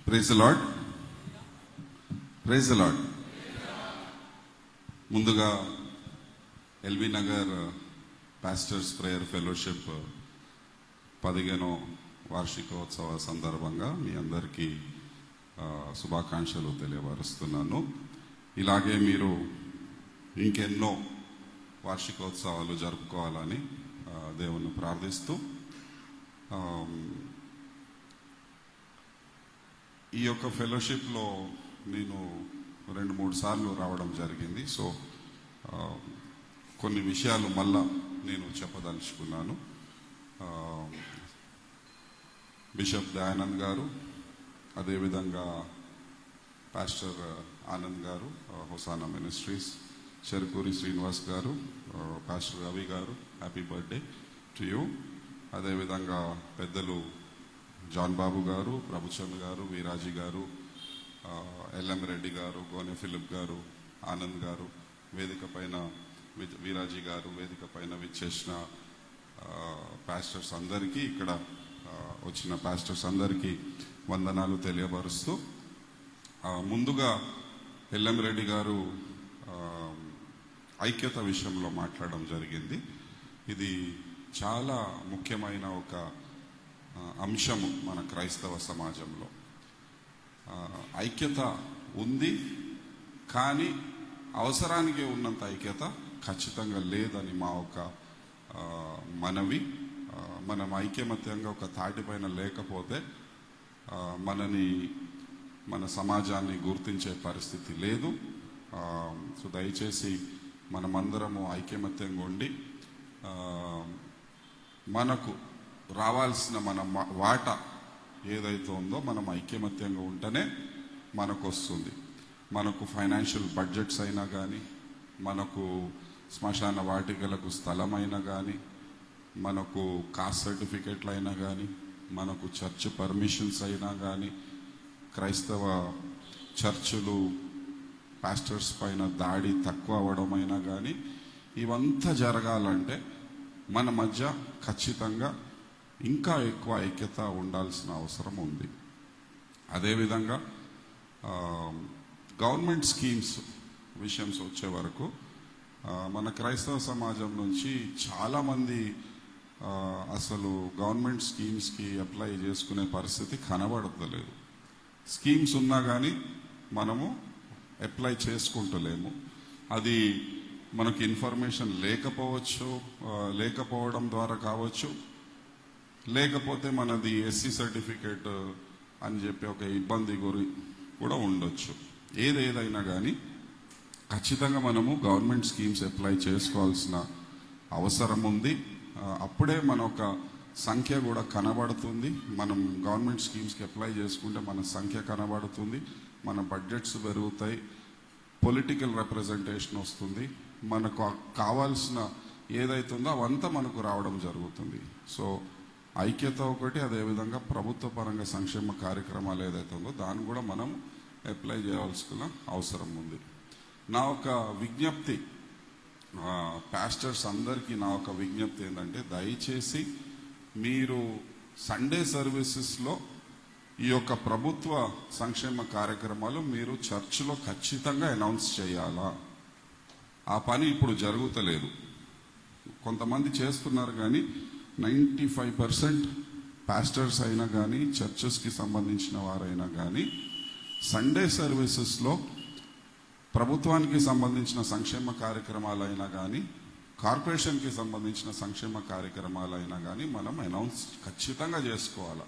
Praise the lord. Praise the lord. ముందుగా LB Nagar pastors prayer fellowship 15వ వార్షికోత్సవ సందర్భంగా మీ అందరికీ శుభాకాంక్షలు తెలియపరుస్తున్నాను. ఇలాగే మీరు ఇంకెన్నో వార్షికోత్సవాలు జరుపుకోవాలని దేవుణ్ణి ప్రార్థిస్తూ ఈ యొక్క ఫెలోషిప్లో నేను 2-3 సార్లు రావడం జరిగింది. సో కొన్ని విషయాలు మళ్ళా నేను చెప్పదలుచుకున్నాను. బిషప్ దయానంద్ గారు, అదేవిధంగా పాస్టర్ ఆనంద్ గారు, హొసానా మినిస్ట్రీస్, చెరుకూరి శ్రీనివాస్ గారు, పాస్టర్ రవి గారు, హ్యాపీ బర్త్డే టు యూ. అదేవిధంగా పెద్దలు జాన్ బాబు గారు, ప్రభుచంద్ గారు, వీరాజీ గారు, ఎల్ఎం రెడ్డి గారు, గోనె ఫిలిప్ గారు, ఆనంద్ గారు, వేదిక పైన వీరాజీ గారు, వేదిక పైన విచ్చేసిన పాస్టర్స్ అందరికీ, ఇక్కడ వచ్చిన పాస్టర్స్ అందరికీ వందనాలు తెలియపరుస్తూ, ముందుగా ఎల్ఎం రెడ్డి గారు ఐక్యత విషయంలో మాట్లాడడం జరిగింది. ఇది చాలా ముఖ్యమైన ఒక అంశము మన క్రైస్తవ సమాజంలో. ఐక్యత ఉంది, కానీ అవసరానికి ఉన్నంత ఐక్యత ఖచ్చితంగా లేదని మా ఒక మనవి. మనం ఐక్యమత్యంగా ఒక తాటిపైన లేకపోతే మన సమాజాన్ని గుర్తించే పరిస్థితి లేదు. సో దయచేసి మనమందరము ఐక్యమత్యంగా ఉండి మనకు రావాల్సిన మన వాటా ఏదైతే ఉందో మనం ఐక్యమత్యంగా ఉంటేనే మనకు వస్తుంది. మనకు ఫైనాన్షియల్ బడ్జెట్స్ అయినా కానీ, మనకు శ్మశాన వాటికలకు స్థలం అయినా కానీ, మనకు కాస్ట్ సర్టిఫికెట్లు అయినా కానీ, మనకు చర్చ్ పర్మిషన్స్ అయినా కానీ, క్రైస్తవ చర్చిలు పాస్టర్స్ పైన దాడి తక్కువ అవ్వడం అయినా కానీ, ఇవంతా జరగాలంటే మన మధ్య ఖచ్చితంగా ఇంకా ఎక్కువ ఐక్యత ఉండాల్సిన అవసరం ఉంది. అదేవిధంగా గవర్నమెంట్ స్కీమ్స్ విషయంస్ వచ్చే వరకు మన క్రైస్తవ సమాజం నుంచి చాలామంది అసలు గవర్నమెంట్ స్కీమ్స్కి అప్లై చేసుకునే పరిస్థితి కనబడతలేదు. స్కీమ్స్ ఉన్నా కానీ మనము అప్లై చేసుకుంటలేము. అది మనకు ఇన్ఫర్మేషన్ లేకపోవడం ద్వారా కావచ్చు, లేకపోతే మనది ఎస్సీ సర్టిఫికేట్ అని చెప్పి ఒక ఇబ్బంది కూడా ఉండొచ్చు. ఏదైనా కానీ ఖచ్చితంగా మనము గవర్నమెంట్ స్కీమ్స్ అప్లై చేసుకోవాల్సిన అవసరం ఉంది. అప్పుడే మన ఒక సంఖ్య కూడా కనబడుతుంది. మనం గవర్నమెంట్ స్కీమ్స్కి అప్లై చేసుకుంటే మన సంఖ్య కనబడుతుంది, మన బడ్జెట్స్ పెరుగుతాయి, పొలిటికల్ రిప్రజెంటేషన్ వస్తుంది, మనకు కావాల్సిన ఏదైతుందో అవంతా మనకు రావడం జరుగుతుంది. సో ఐక్యత ఒకటి, అదేవిధంగా ప్రభుత్వ పరంగా సంక్షేమ కార్యక్రమాలు ఏదైతే ఉందో దాన్ని కూడా మనం అప్లై చేయవలసిన అవసరం ఉంది. నా ఒక విజ్ఞప్తి పాస్టర్స్ అందరికీ, నా ఒక విజ్ఞప్తి ఏంటంటే, దయచేసి మీరు సండే సర్వీసెస్లో ఈ యొక్క ప్రభుత్వ సంక్షేమ కార్యక్రమాలు మీరు చర్చిలో ఖచ్చితంగా అనౌన్స్ చేయాలా. ఆ పని ఇప్పుడు జరుగుతలేదు. కొంతమంది చేస్తున్నారు కానీ 95% పాస్టర్స్ అయినా కానీ, చర్చెస్కి సంబంధించిన వారైనా కానీ సండే సర్వీసెస్లో ప్రభుత్వానికి సంబంధించిన సంక్షేమ కార్యక్రమాలైనా కానీ, కార్పొరేషన్కి సంబంధించిన సంక్షేమ కార్యక్రమాలైనా కానీ మనం అనౌన్స్ ఖచ్చితంగా చేసుకోవాలి.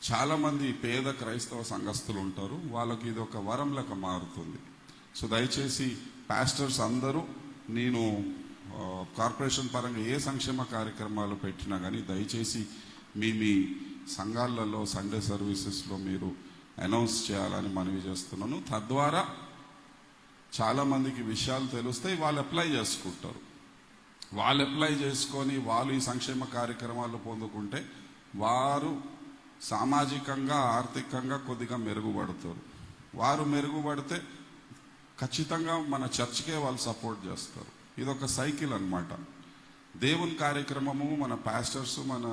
చాలామంది పేద క్రైస్తవ సంఘస్థులు ఉంటారు, వాళ్ళకి ఇది ఒక వరం లెక్క మారుతుంది. సో దయచేసి పాస్టర్స్ అందరూ, నేను కార్పొరేషన్ పరంగా ఏ సంక్షేమ కార్యక్రమాలు పెట్టినా కానీ దయచేసి మీ సంఘాలలో సండే సర్వీసెస్లో మీరు అనౌన్స్ చేయాలని మనవి చేస్తున్నాను. తద్వారా చాలామందికి విషయాలు తెలుస్తాయి, వాళ్ళు అప్లై చేసుకుంటారు. వాళ్ళు అప్లై చేసుకొని వాళ్ళు ఈ సంక్షేమ కార్యక్రమాలు పొందుకుంటే వారు సామాజికంగా, ఆర్థికంగా కొద్దిగా మెరుగుపడతారు. వారు మెరుగుపడితే ఖచ్చితంగా మన చర్చ్కే వాళ్ళు సపోర్ట్ చేస్తారు. ఇదొక సైకిల్ అన్నమాట. దేవుని కార్యక్రమము మన పాస్టర్స్, మన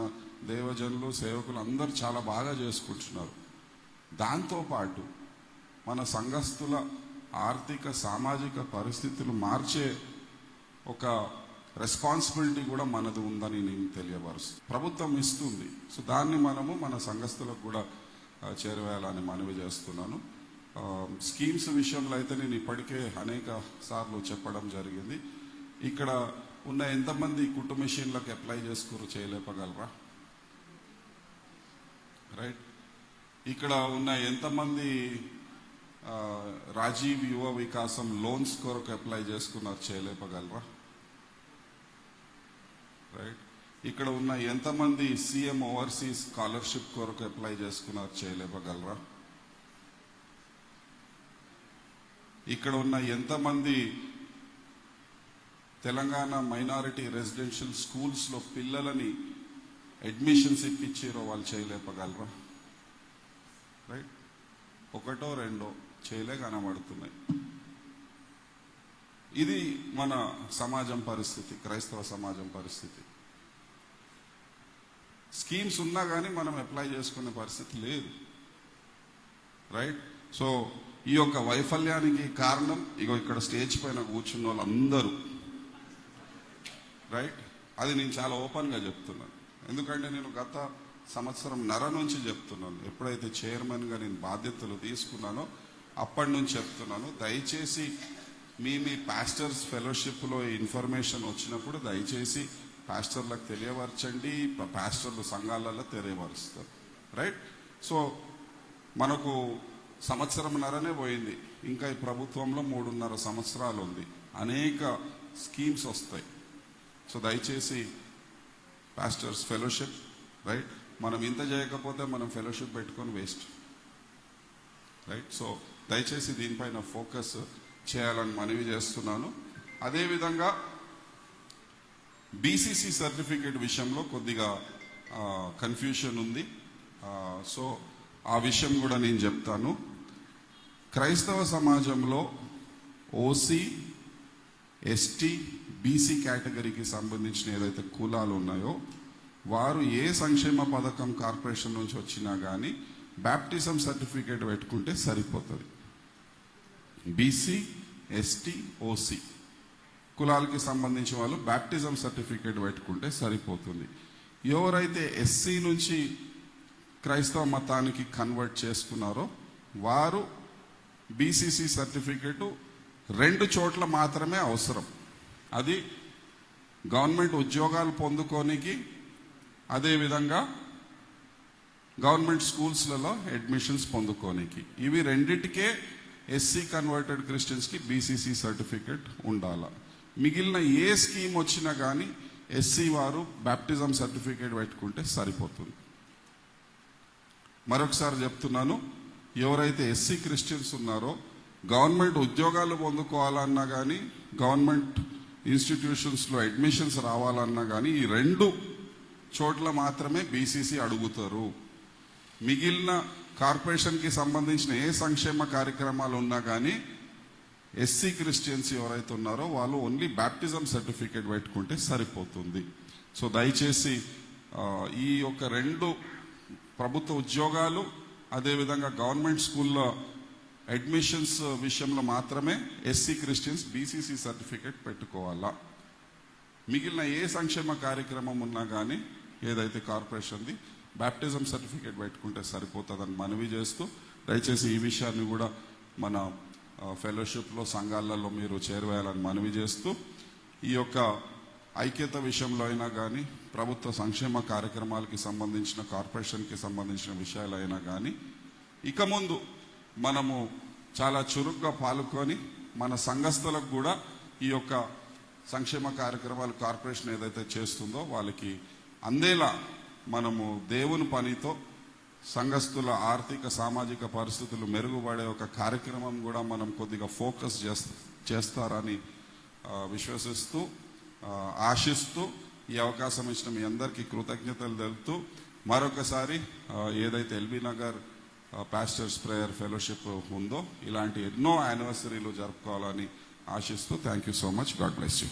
దేవజనులు, సేవకులు అందరూ చాలా బాగా చేసుకుంటున్నారు. దాంతోపాటు మన సంఘస్థుల ఆర్థిక సామాజిక పరిస్థితులు మార్చే ఒక రెస్పాన్సిబిలిటీ కూడా మనది ఉందని నేను తెలియపరుస్తాను. ప్రభుత్వం ఇస్తుంది, సో దాన్ని మనము మన సంఘస్థులకు కూడా చేరవేయాలని మనవి చేస్తున్నాను. స్కీమ్స్ విషయంలో అయితే నేను ఇప్పటికే అనేక సార్లు చెప్పడం జరిగింది. ఇక్కడ ఉన్న ఎంతమంది కుట్టు మెషిన్లకు అప్లై చేసుకుని చేయలేపగలరా? రైట్. ఇక్కడ ఉన్న ఎంతమంది రాజీవ్ యువ వికాసం లోన్స్ కొరకు అప్లై చేసుకున్నారు, చేయలేపగలరా? రైట్. ఇక్కడ ఉన్న ఎంతమంది సీఎం ఓవర్సీస్ స్కాలర్షిప్ కొరకు అప్లై చేసుకున్నారు, చేయలేపగలరా? ఇక్కడ ఉన్న ఎంతమంది తెలంగాణ మైనారిటీ రెసిడెన్షియల్ స్కూల్స్లో పిల్లలని అడ్మిషన్స్ ఇప్పించారో వాళ్ళు చేయలేపగలరా? రైట్. ఒకటో రెండో చేయలే కనబడుతున్నాయి. ఇది మన సమాజం పరిస్థితి, క్రైస్తవ సమాజం పరిస్థితి. స్కీమ్స్ ఉన్నా కానీ మనం అప్లై చేసుకునే పరిస్థితి లేదు. రైట్. సో ఈ యొక్క వైఫల్యానికి కారణం ఇక్కడ స్టేజ్ పైన కూర్చున్న వాళ్ళందరూ. రైట్. అది నేను చాలా ఓపెన్గా చెప్తున్నాను, ఎందుకంటే నేను గత సంవత్సరంన్నర నుంచి చెప్తున్నాను. ఎప్పుడైతే చైర్మన్గా నేను బాధ్యతలు తీసుకున్నానో అప్పటి నుంచి చెప్తున్నాను, దయచేసి మీ పాస్టర్స్ ఫెలోషిప్లో ఇన్ఫర్మేషన్ వచ్చినప్పుడు దయచేసి పాస్టర్లకు తెలియపరచండి, పాస్టర్లు సంఘాలలో తెలియపరుస్తారు. రైట్. సో మనకు సంవత్సరంన్నరనే పోయింది, ఇంకా ఈ ప్రభుత్వంలో 3.5 సంవత్సరాలు ఉంది. అనేక స్కీమ్స్ వస్తాయి. సో దయచేసి పాస్టర్స్ ఫెలోషిప్, రైట్, మనం ఇంత చేయకపోతే మనం ఫెలోషిప్ పెట్టుకొని వేస్ట్. రైట్. సో దయచేసి దీనిపైన ఫోకస్ చేయాలని మనవి చేస్తున్నాను. అదేవిధంగా బీసీసీ సర్టిఫికేట్ విషయంలో కొద్దిగా కన్ఫ్యూషన్ ఉంది. సో ఆ విషయం కూడా నేను చెప్తాను. క్రైస్తవ సమాజంలో ఓసీ, ఎస్టీ, బీసీ కేటగిరీకి సంబంధించిన ఏదైతే కులాలు ఉన్నాయో వారు ఏ సంక్షేమ పథకం కార్పొరేషన్ నుంచి వచ్చినా కానీ బ్యాప్టిజం సర్టిఫికేట్ పెట్టుకుంటే సరిపోతుంది. బీసీ, ఎస్టీ, ఓసీ కులాలకి సంబంధించిన వాళ్ళు బ్యాప్టిజం సర్టిఫికేట్ పెట్టుకుంటే సరిపోతుంది. ఎవరైతే ఎస్సీ నుంచి క్రైస్తవ మతానికి కన్వర్ట్ చేసుకున్నారో వారు బీసీసీ సర్టిఫికేట్ 2 చోట్ల మాత్రమే అవసరం. అది గవర్నమెంట్ ఉద్యోగాలు పొందుకోనికి, అదేవిధంగా గవర్నమెంట్ స్కూల్స్లలో అడ్మిషన్స్ పొందుకోనికి. ఇవి రెండిటికే ఎస్సీ కన్వర్టెడ్ క్రిస్టియన్స్కి బీసీసీ సర్టిఫికేట్ ఉండాలి. మిగిలిన ఏ స్కీమ్ వచ్చినా కానీ ఎస్సీ వారు బ్యాప్టిజం సర్టిఫికేట్ పెట్టుకుంటే సరిపోతుంది. మరొకసారి చెప్తున్నాను, ఎవరైతే ఎస్సీ క్రిస్టియన్స్ ఉన్నారో గవర్నమెంట్ ఉద్యోగాలు పొందుకోవాలన్నా కానీ గవర్నమెంట్ ఇన్స్టిట్యూషన్స్లో అడ్మిషన్స్ రావాలన్నా కానీ ఈ 2 చోట్ల మాత్రమే బీసీసీ అడుగుతారు. మిగిలిన కార్పొరేషన్కి సంబంధించిన ఏ సంక్షేమ కార్యక్రమాలు ఉన్నా కానీ ఎస్సీ క్రిస్టియన్స్ ఎవరైతే ఉన్నారో వాళ్ళు ఓన్లీ బ్యాప్టిజం సర్టిఫికేట్ పెట్టుకుంటే సరిపోతుంది. సో దయచేసి ఈ యొక్క 2 ప్రభుత్వ ఉద్యోగాలు అదేవిధంగా గవర్నమెంట్ స్కూల్లో అడ్మిషన్స్ విషయంలో మాత్రమే ఎస్సీ క్రిస్టియన్స్ బీసీసీ సర్టిఫికేట్ పెట్టుకోవాలా. మిగిలిన ఏ సంక్షేమ కార్యక్రమం ఉన్నా కానీ ఏదైతే కార్పొరేషన్ది బ్యాప్టిజం సర్టిఫికేట్ పెట్టుకుంటే సరిపోతుందని మనవి చేస్తూ, దయచేసి ఈ విషయాన్ని కూడా మన ఫెలోషిప్లో సంఘాలలో మీరు చేరవేయాలని మనవి చేస్తూ, ఈ యొక్క ఐక్యత విషయంలో అయినా కానీ ప్రభుత్వ సంక్షేమ కార్యక్రమాలకి సంబంధించిన కార్పొరేషన్కి సంబంధించిన విషయాలైనా కానీ ఇక ముందు మనము చాలా చురుగ్గా పాల్గొని మన సంఘస్థులకు కూడా ఈ యొక్క సంక్షేమ కార్యక్రమాలు కార్పొరేషన్ ఏదైతే చేస్తుందో వాళ్ళకి అందేలా మనము దేవుని పనితో సంఘస్థుల ఆర్థిక సామాజిక పరిస్థితులు మెరుగుపడే ఒక కార్యక్రమం కూడా మనం కొద్దిగా ఫోకస్ చేస్తారని విశ్వసిస్తూ ఆశిస్తూ ఈ అవకాశం ఇచ్చిన మీ అందరికీ కృతజ్ఞతలు తెలుపుతూ మరొకసారి ఏదైతే LB Nagar pastors prayer fellowship ఉందో ఇలాంటి ఎన్నో యానివర్సరీలు జరుపుకోవాలని ఆశిస్తూ thank you so much. God bless you.